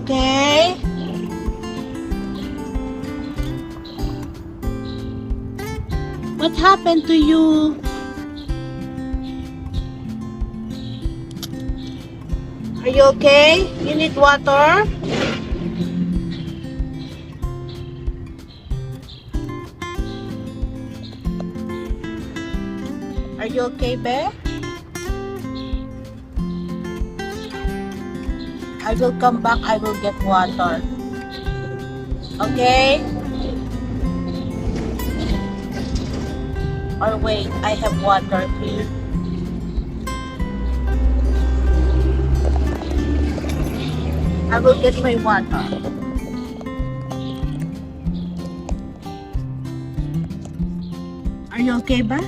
okay? What happened to you? Are you okay? You need water? Are you okay, Be? I will come back. I will get water. Okay? Or wait, I have water here. I will get my water. Are you okay ba?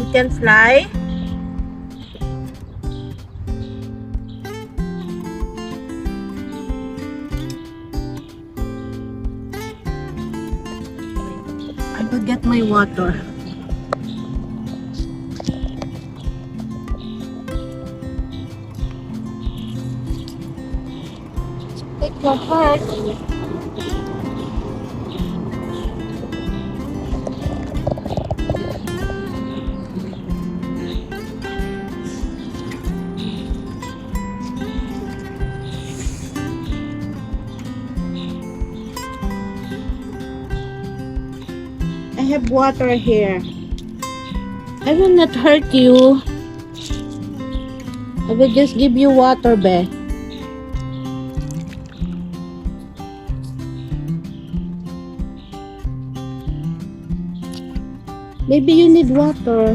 You can fly? I will get my water. Take your heart. I have water here. I will not hurt you. I will just give you water, Be. Maybe you need water.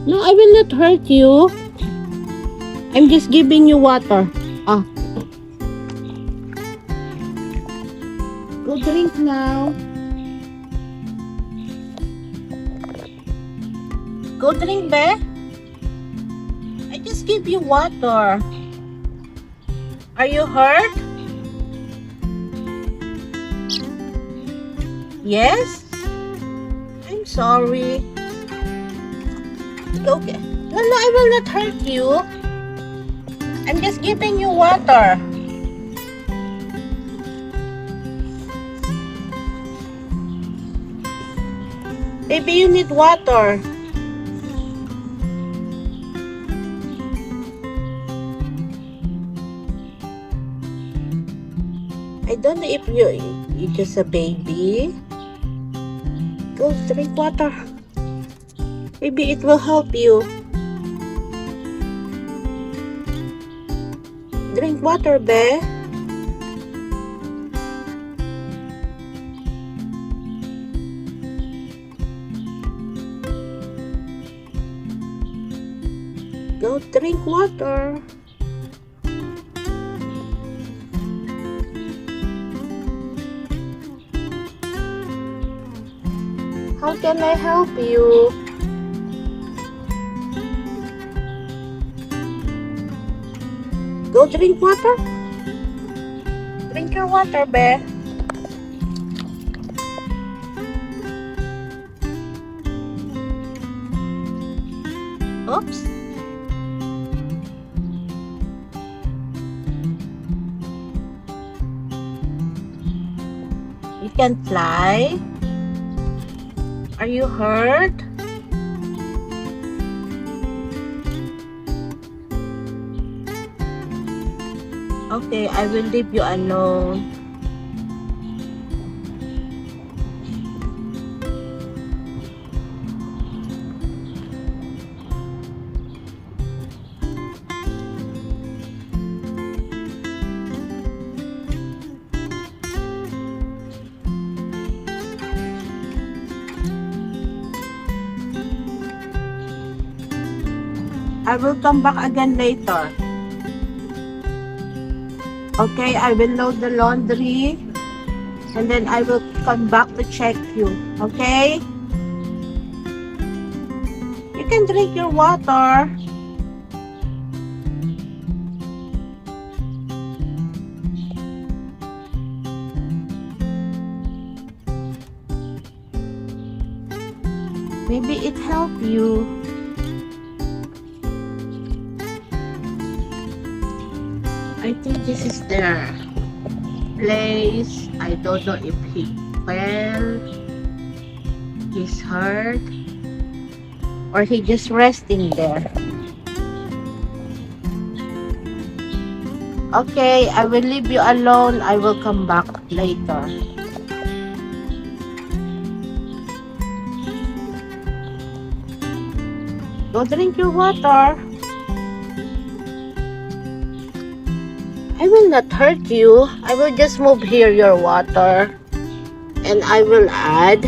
No, I will not hurt you. I'm just giving you water. Ah. Go drink now. Go drink, Be. I just give you water. Are you hurt? Yes? I'm sorry. Okay. No, I will not hurt you. I'm just giving you water. Maybe you need water. I don't know if you're just a baby. Go drink water. Maybe it will help you. Drink water, Be. Go drink water. How can I help you? Go drink water. Drink your water, Be. Oops. You can fly. Are you hurt? Okay, I will leave you alone. I will come back again later. Okay, I will load the laundry and then I will come back to check you. Okay? You can drink your water. Maybe it helped you. think this is their place. I don't know if he fell, he's hurt, or he just resting there. Okay, I will leave you alone. I will come back later. Go drink your water. I will not hurt you. I will just move here your water. And I will add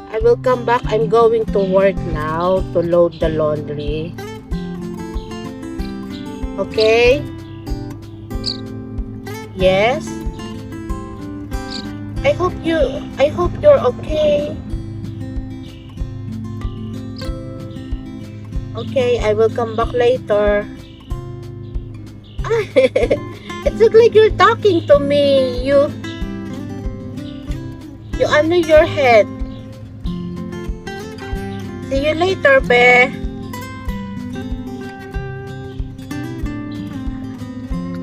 I will come back. I'm going to work now to load the laundry. Okay? Yes? I hope you're okay. Okay, I will come back later. It looks like you're talking to me. You under your head. See you later, Be.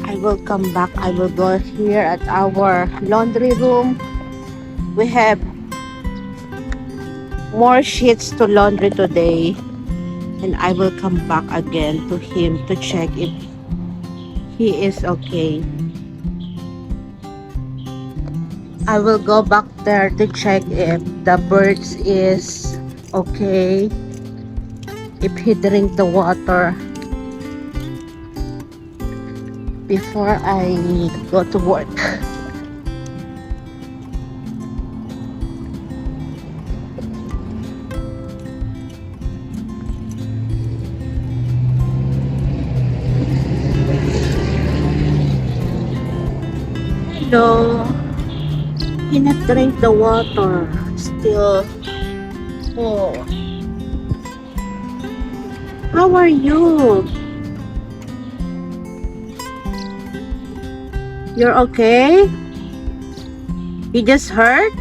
I will come back. I will go here at our laundry room. We have more sheets to laundry today. And I will come back again to him to check if he is okay. I will go back there to check if the birds is okay, if he drink the water before I go to work. Hello. He not drink the water. Still. Oh. How are you? You're okay? You just hurt?